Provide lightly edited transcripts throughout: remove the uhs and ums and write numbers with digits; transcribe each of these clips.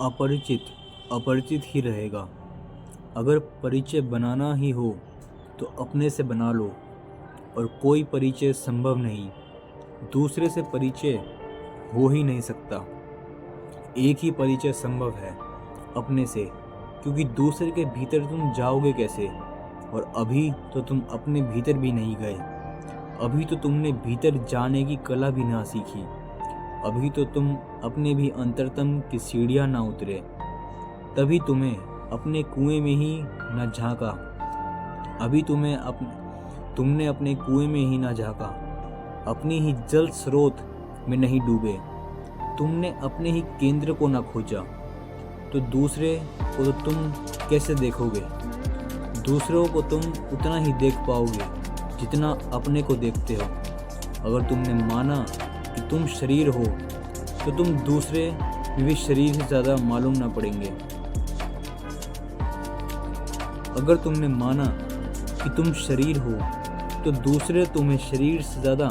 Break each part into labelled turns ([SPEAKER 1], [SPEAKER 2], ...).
[SPEAKER 1] अपरिचित अपरिचित ही रहेगा। अगर परिचय बनाना ही हो तो अपने से बना लो, और कोई परिचय संभव नहीं, दूसरे से परिचय हो ही नहीं सकता। एक ही परिचय संभव है, अपने से, क्योंकि दूसरे के भीतर तुम जाओगे कैसे? और अभी तो तुम अपने भीतर भी नहीं गए, अभी तो तुमने भीतर जाने की कला भी ना सीखी, अभी तो तुम अपने भी अंतरतम की सीढ़ियाँ ना उतरे, तभी तुम्हें अपने कुएं में ही न झांका, अभी तुमने अपने कुएं में ही ना झांका, अपनी ही जल स्रोत में नहीं डूबे, तुमने अपने ही केंद्र को ना खोजा, तो दूसरे को तो तुम कैसे देखोगे? दूसरों को तुम उतना ही देख पाओगे जितना अपने को देखते हो। अगर तुमने माना कि तुम शरीर हो तो तुम दूसरे भी शरीर से ज़्यादा मालूम ना पड़ेंगे। अगर तुमने माना कि तुम शरीर हो तो दूसरे तुम्हें शरीर से ज़्यादा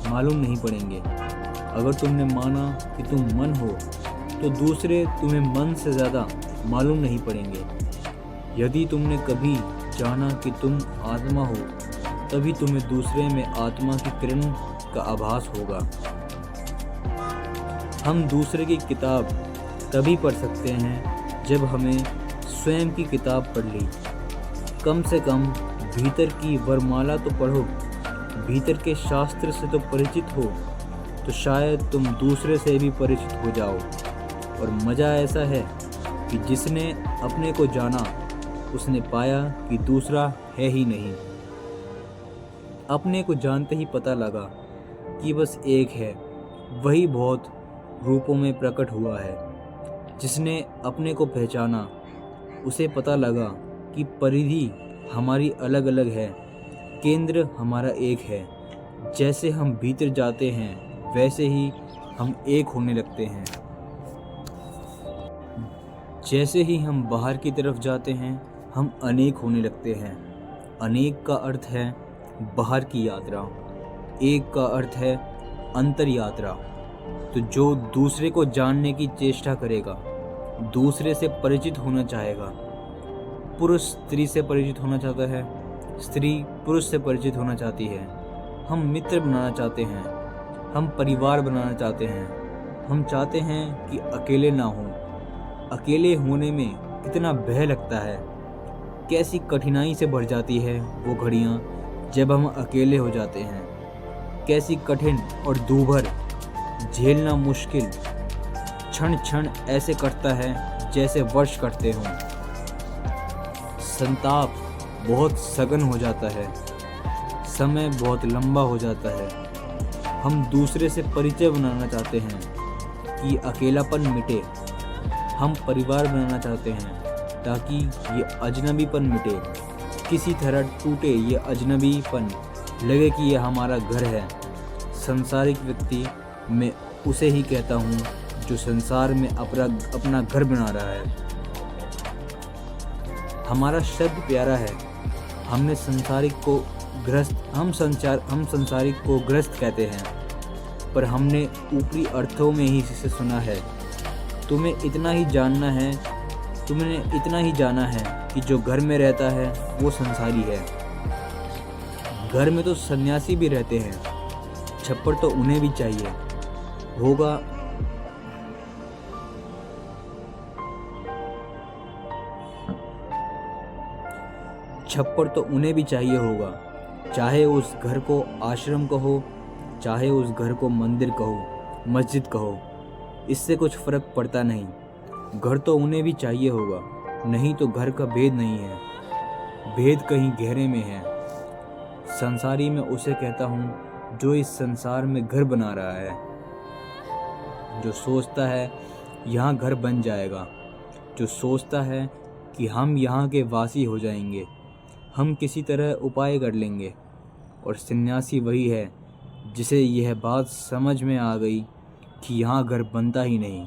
[SPEAKER 1] मालूम नहीं पड़ेंगे। अगर तुमने माना कि तुम मन हो तो दूसरे तुम्हें मन से ज़्यादा मालूम नहीं पड़ेंगे। यदि तुमने कभी जाना कि तुम आत्मा हो, तभी तुम्हें दूसरे में आत्मा की किरण का आभास होगा। हम दूसरे की किताब तभी पढ़ सकते हैं जब हमें स्वयं की किताब पढ़ ली। कम से कम भीतर की वरमाला तो पढ़ो, भीतर के शास्त्र से तो परिचित हो, तो शायद तुम दूसरे से भी परिचित हो जाओ। और मज़ा ऐसा है कि जिसने अपने को जाना उसने पाया कि दूसरा है ही नहीं। अपने को जानते ही पता लगा कि बस एक है, वही बहुत रूपों में प्रकट हुआ है। जिसने अपने को पहचाना उसे पता लगा कि परिधि हमारी अलग अलग है, केंद्र हमारा एक है। जैसे हम भीतर जाते हैं वैसे ही हम एक होने लगते हैं, जैसे ही हम बाहर की तरफ जाते हैं हम अनेक होने लगते हैं। अनेक का अर्थ है बाहर की यात्रा, एक का अर्थ है अंतर यात्रा। तो जो दूसरे को जानने की चेष्टा करेगा, दूसरे से परिचित होना चाहेगा, पुरुष स्त्री से परिचित होना चाहता है, स्त्री पुरुष से परिचित होना चाहती है, हम मित्र बनाना चाहते हैं, हम परिवार बनाना चाहते हैं, हम चाहते हैं कि अकेले ना हों। अकेले होने में कितना भय लगता है, कैसी कठिनाई से भर जाती है वो घड़ियाँ जब हम अकेले हो जाते हैं। कैसी कठिन और दूभर, झेलना मुश्किल, क्षण क्षण ऐसे कटता है जैसे वर्ष कटते हों। संताप बहुत सघन हो जाता है, समय बहुत लंबा हो जाता है। हम दूसरे से परिचय बनाना चाहते हैं कि अकेलापन मिटे, हम परिवार बनाना चाहते हैं ताकि ये अजनबीपन मिटे, किसी तरह टूटे ये अजनबीपन, लगे कि ये हमारा घर है। संसारिक व्यक्ति मैं उसे ही कहता हूँ जो संसार में अपना घर बना रहा है। हमारा शब्द प्यारा है, हमने संसारिक को संसारिक को ग्रस्त कहते हैं, पर हमने ऊपरी अर्थों में ही इसे सुना है। तुमने इतना ही जाना है कि जो घर में रहता है वो संसारी है। घर में तो सन्यासी भी रहते हैं, छप्पर तो उन्हें भी चाहिए होगा। छप्पर तो उन्हें भी चाहिए होगा, चाहे उस घर को आश्रम कहो, चाहे उस घर को मंदिर कहो, मस्जिद कहो, इससे कुछ फर्क पड़ता नहीं। घर तो उन्हें भी चाहिए होगा, नहीं तो घर का भेद नहीं है, भेद कहीं गहरे में है। संसारी मैं उसे कहता हूँ जो इस संसार में घर बना रहा है, जो सोचता है यहाँ घर बन जाएगा, जो सोचता है कि हम यहाँ के वासी हो जाएंगे, हम किसी तरह उपाय कर लेंगे। और सन्यासी वही है जिसे यह बात समझ में आ गई कि यहाँ घर बनता ही नहीं।